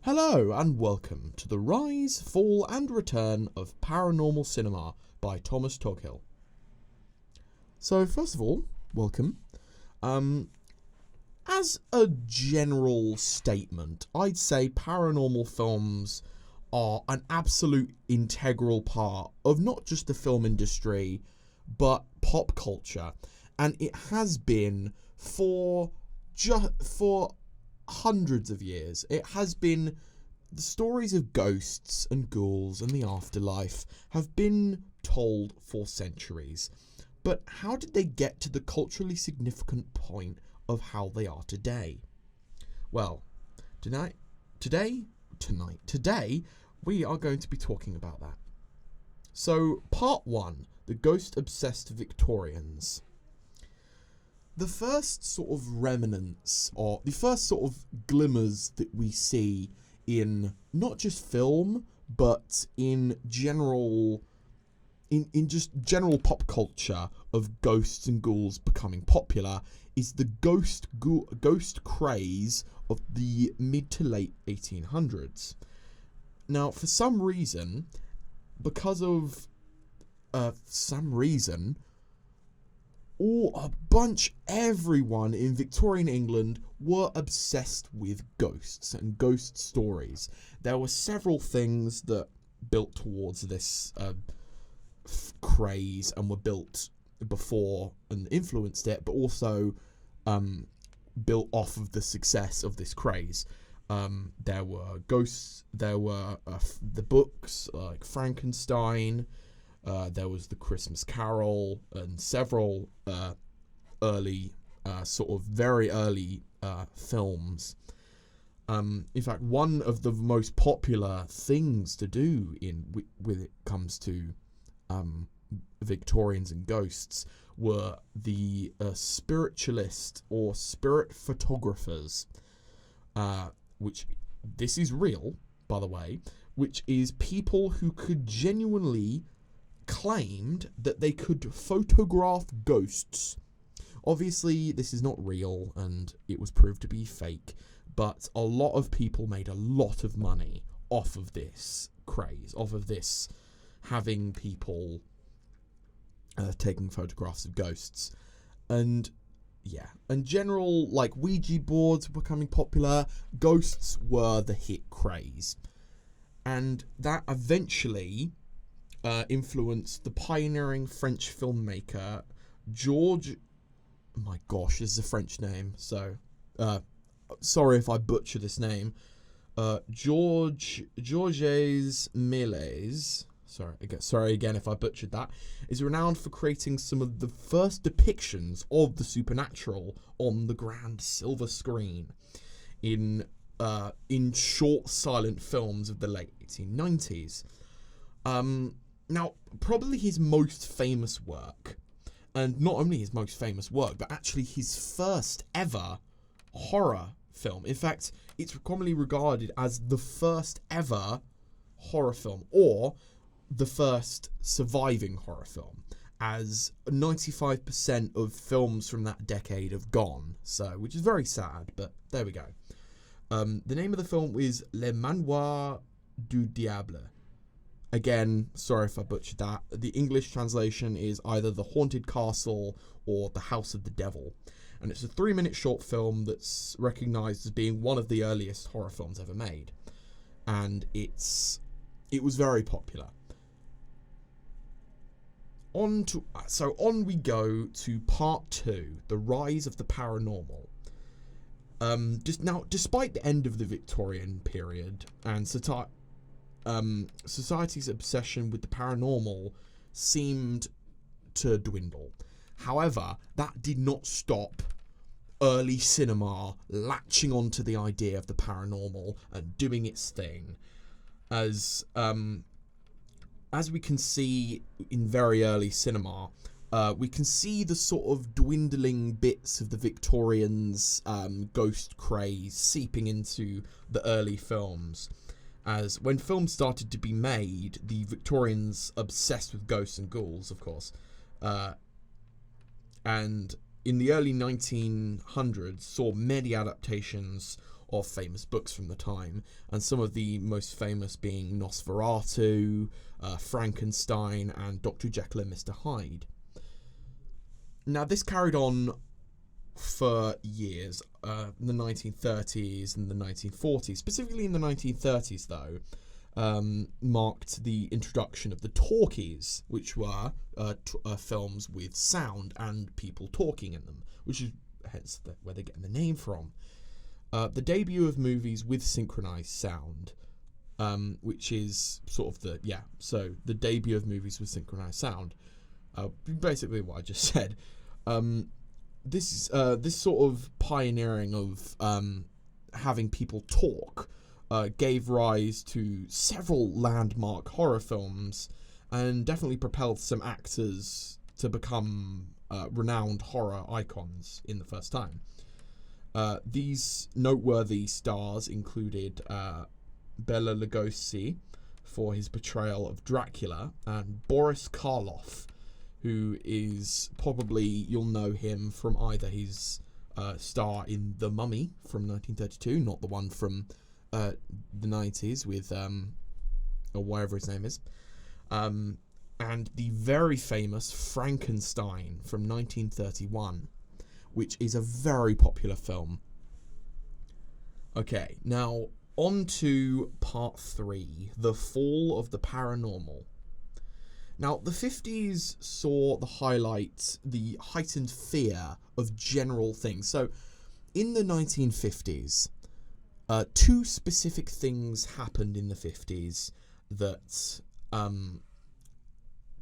Hello and welcome to the Rise, Fall and Return of Paranormal Cinema by Thomas Toghill. So first of all, welcome. As a general statement, I'd say paranormal films are an absolute integral part of not just the film industry, but pop culture. And it has been for hundreds of years. It has been the stories of ghosts and ghouls and the afterlife have been told for centuries. But how did they get to the culturally significant point of how they are today? Well, today we are going to be talking about that. So, part 1, the ghost-obsessed Victorians. The first sort of remnants, or the first sort of glimmers that we see in not just film, but in general, in just general pop culture of ghosts and ghouls becoming popular, is the ghost craze of the mid to late 1800s. Now, for some reason, everyone in Victorian England were obsessed with ghosts and ghost stories. There were several things that built towards this craze and were built before and influenced it, but also built off of the success of this craze. There were ghosts, there were the books like Frankenstein. There was the Christmas Carol and several very early films. In fact, one of the most popular things to do when it comes to Victorians and ghosts were the spiritualist or spirit photographers, which this is real, by the way, which is people who could genuinely claimed that they could photograph ghosts. Obviously, this is not real and it was proved to be fake, but a lot of people made a lot of money off of this craze, off of this having people taking photographs of ghosts. And yeah, in general, like Ouija boards were becoming popular, ghosts were the hit craze. And that eventually influenced the pioneering French filmmaker Georges. Oh my gosh, this is a French name, so sorry if I butcher this name. Georges Méliès. Sorry again if I butchered that. Is renowned for creating some of the first depictions of the supernatural on the grand silver screen in short silent films of the late 1890s. Now, probably his most famous work, and not only his most famous work, but actually his first ever horror film. In fact, it's commonly regarded as the first ever horror film, or the first surviving horror film, as 95% of films from that decade have gone, which is very sad, but there we go. The name of the film is Le Manoir du Diable. Again, sorry if I butchered that. The English translation is either The Haunted Castle or The House of the Devil. And it's a 3-minute short film that's recognised as being one of the earliest horror films ever made. And it was very popular. On we go to part 2, The Rise of the Paranormal. Despite the end of the Victorian period and society's obsession with the paranormal seemed to dwindle. However, that did not stop early cinema latching onto the idea of the paranormal and doing its thing. As we can see in very early cinema, we can see the sort of dwindling bits of the Victorians' ghost craze seeping into the early films. As when films started to be made, the Victorians obsessed with ghosts and ghouls, of course. And in the early 1900s, saw many adaptations of famous books from the time, and some of the most famous being Nosferatu, Frankenstein, and Dr. Jekyll and Mr. Hyde. Now, this carried on for years, the 1930s and the 1940s. Specifically in the 1930s, though, marked the introduction of the talkies, which were films with sound and people talking in them, which is hence where they're getting the name from. The debut of movies with synchronized sound, which is sort of the debut of movies with synchronized sound, basically what I just said. This sort of pioneering of having people talk gave rise to several landmark horror films, and definitely propelled some actors to become renowned horror icons in the first time. These noteworthy stars included Bela Lugosi for his portrayal of Dracula, and Boris Karloff, who is probably, you'll know him from either his star in The Mummy from 1932, not the one from the 90s with, or whatever his name is, and the very famous Frankenstein from 1931, which is a very popular film. Okay, now on to part 3, The Fall of the Paranormal. Now, the 50s saw the heightened fear of general things. So, in the 1950s, 2 specific things happened in the 50s that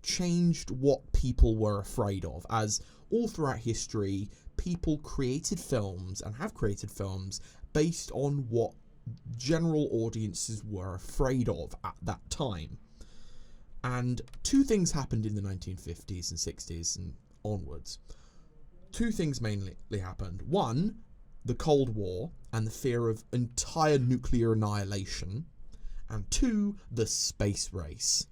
changed what people were afraid of. As all throughout history, people created films and have created films based on what general audiences were afraid of at that time. And 2 things happened in the 1950s and 60s and onwards. 2 things mainly happened. 1, the Cold War and the fear of entire nuclear annihilation. And 2, the space race,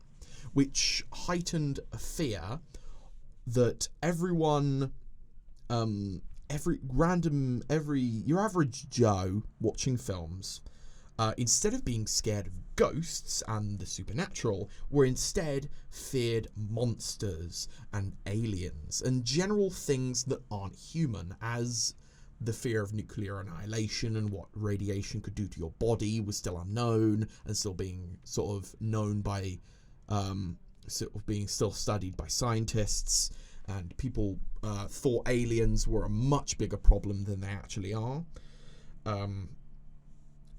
which heightened a fear that everyone, your average Joe watching films, instead of being scared of ghosts and the supernatural, were instead feared monsters and aliens and general things that aren't human, as the fear of nuclear annihilation and what radiation could do to your body was still unknown and still being sort of known by, being still studied by scientists, and people thought aliens were a much bigger problem than they actually are.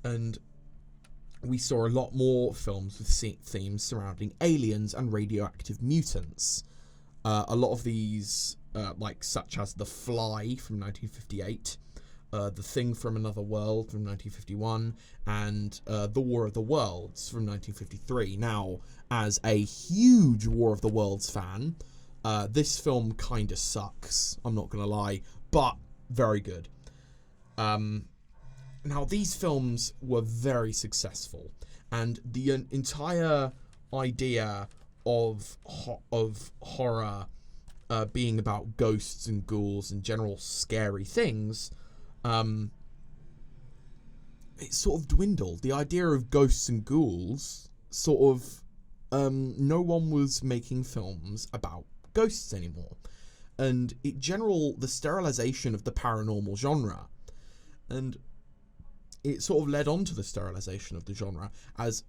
And we saw a lot more films with themes surrounding aliens and radioactive mutants. A lot of these, such as The Fly from 1958, The Thing from Another World from 1951, and The War of the Worlds from 1953. Now, as a huge War of the Worlds fan, this film kind of sucks, I'm not going to lie, but very good. Now, these films were very successful, and the entire idea of horror being about ghosts and ghouls and general scary things, it sort of dwindled. The idea of ghosts and ghouls sort of, no one was making films about ghosts anymore, and the sterilization of the paranormal genre, and it sort of led on to the sterilization of the genre, as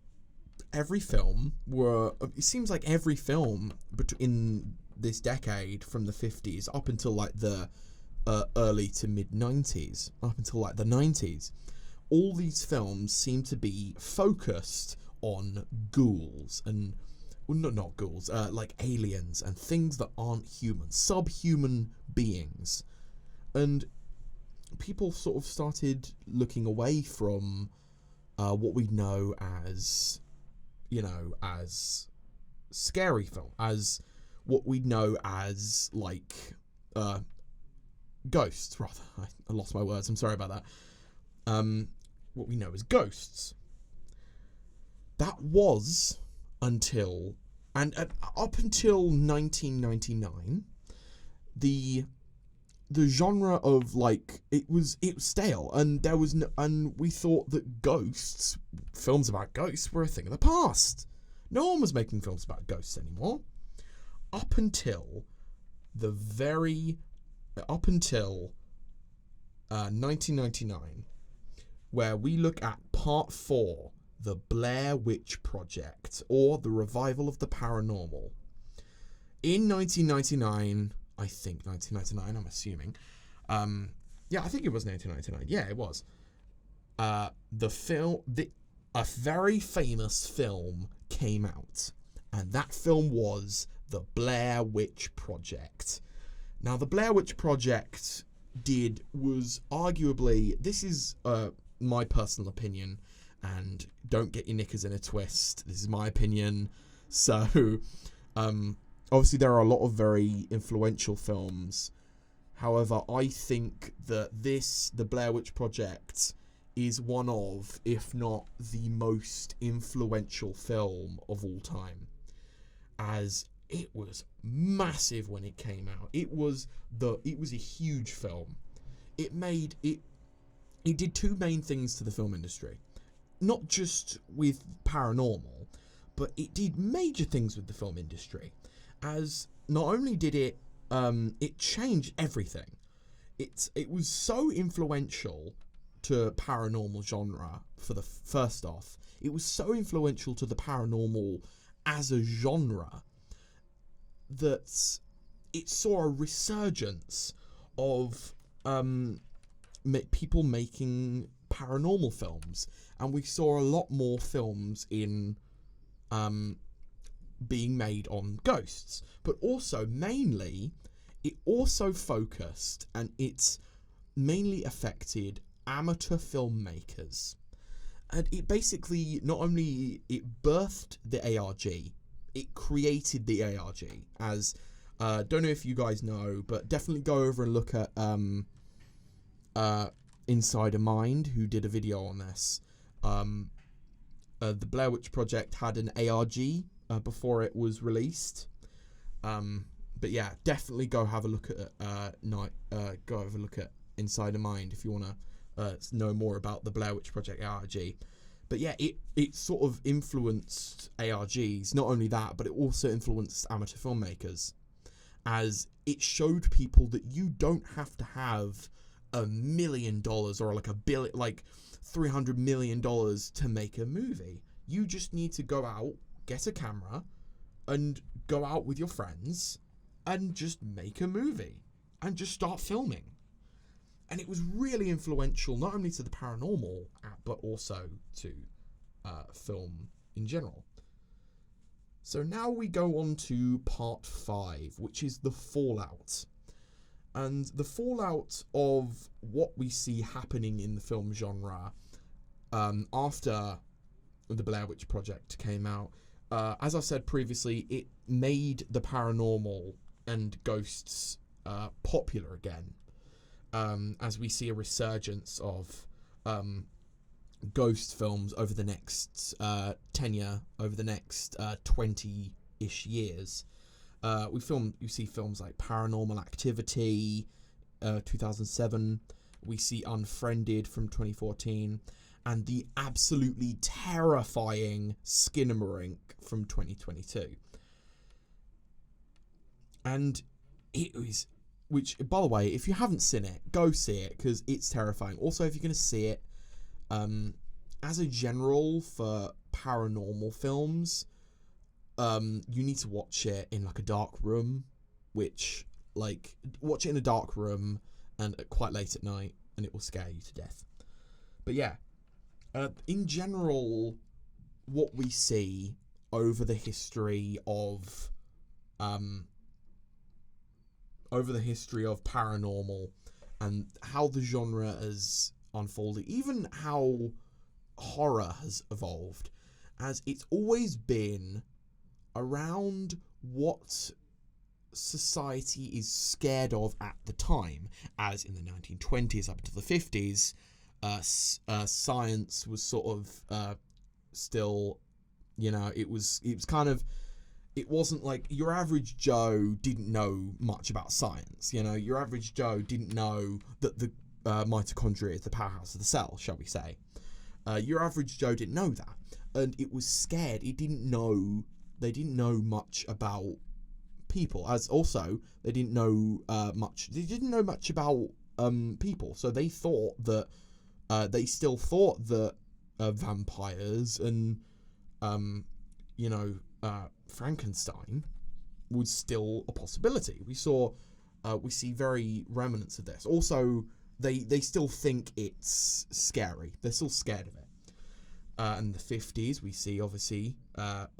it seems like every film in this decade, from the 50s up until like the early to mid 90s, up until like the 90s, all these films seem to be focused on ghouls and, well, not ghouls, like aliens and things that aren't human, subhuman beings. And people sort of started looking away from what we know as, as scary film, as what we know as, like, ghosts, rather. I lost my words, I'm sorry about that. What we know as ghosts. That was until, and up until 1999, the the genre of like it was stale, and there was and we thought that films about ghosts were a thing of the past. No one was making films about ghosts anymore up until 1999, where we look at part 4, the Blair Witch Project, or the revival of the paranormal. In 1999, I think 1999, I'm assuming. Yeah, I think it was 1999. Yeah, it was. A very famous film came out, and that film was the Blair Witch Project. Now, the Blair Witch Project was arguably, this is my personal opinion, and don't get your knickers in a twist. This is my opinion. So, obviously there are a lot of very influential films. However, I think that the Blair Witch Project, is one of, if not the most influential film of all time, as it was massive when it came out. It was a huge film. It did two main things to the film industry, not just with paranormal, but it did major things with the film industry. As not only did it changed everything. It was so influential to paranormal genre for the first off. It was so influential to the paranormal as a genre that it saw a resurgence of people making paranormal films, and we saw a lot more films in being made on ghosts, but also mainly it also focused, and it's mainly affected amateur filmmakers. And it basically not only it birthed the ARG, it created the ARG. As don't know if you guys know, but definitely go over and look at Insider Mind, who did a video on this. The Blair Witch Project had an ARG before it was released. But yeah, definitely go have a look at Insider Mind if you want to know more about the Blair Witch Project ARG. But yeah, it sort of influenced ARGs. Not only that, but it also influenced amateur filmmakers, as it showed people that you don't have to have $1 million or like $300 million to make a movie. You just need to go out, get a camera, and go out with your friends and just make a movie and just start filming. And it was really influential, not only to the paranormal, but also to film in general. So now we go on to part 5, which is the fallout. And the fallout of what we see happening in the film genre after the Blair Witch Project came out. As I said previously, it made the paranormal and ghosts popular again. As we see a resurgence of ghost films over the next 20-ish years. You see films like Paranormal Activity, 2007. We see Unfriended from 2014, and the absolutely terrifying Skinamarink from 2022. And it was, which, by the way, if you haven't seen it, go see it, because it's terrifying. Also, if you're going to see it, as a general for paranormal films, you need to watch it in like a dark room, watch it in a dark room and quite late at night, and it will scare you to death. But yeah, in general, what we see over the history of paranormal and how the genre has unfolded, even how horror has evolved, as it's always been around what society is scared of at the time. As in the 1920s up to the 50s, science was sort of still, it was kind of, it wasn't like your average Joe didn't know much about science. You know, your average Joe didn't know that the mitochondria is the powerhouse of the cell, shall we say. Your average Joe didn't know that, and it was scared. They didn't know much about people, as also they didn't know much about people. So they thought that they still thought that vampires and Frankenstein was still a possibility. We see very remnants of this. Also, they still think it's scary. They're still scared of it. In the 50s, we see, obviously,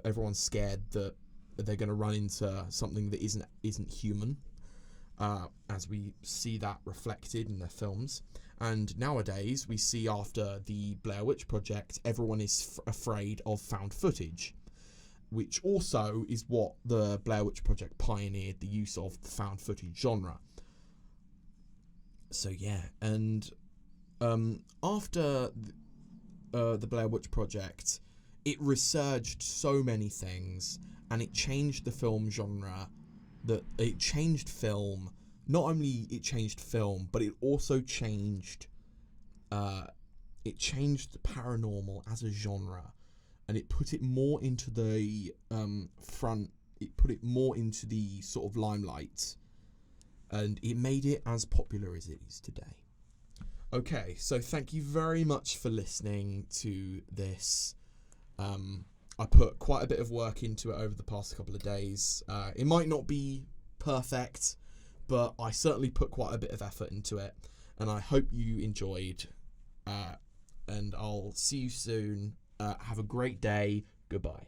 everyone's scared that they're going to run into something that isn't human, as we see that reflected in their films. And nowadays, we see, after the Blair Witch Project, everyone is afraid of found footage, which also is what the Blair Witch Project pioneered, the use of the found footage genre. So yeah, and after the Blair Witch Project, it resurged so many things, and it changed the film genre. It changed film. Not only it changed film, but it also changed. It changed the paranormal as a genre, and it put it more into the front. It put it more into the sort of limelight, and it made it as popular as it is today. Okay, so thank you very much for listening to this. I put quite a bit of work into it over the past couple of days. It might not be perfect, but I certainly put quite a bit of effort into it, and I hope you enjoyed. And I'll see you soon. Have a great day. Goodbye.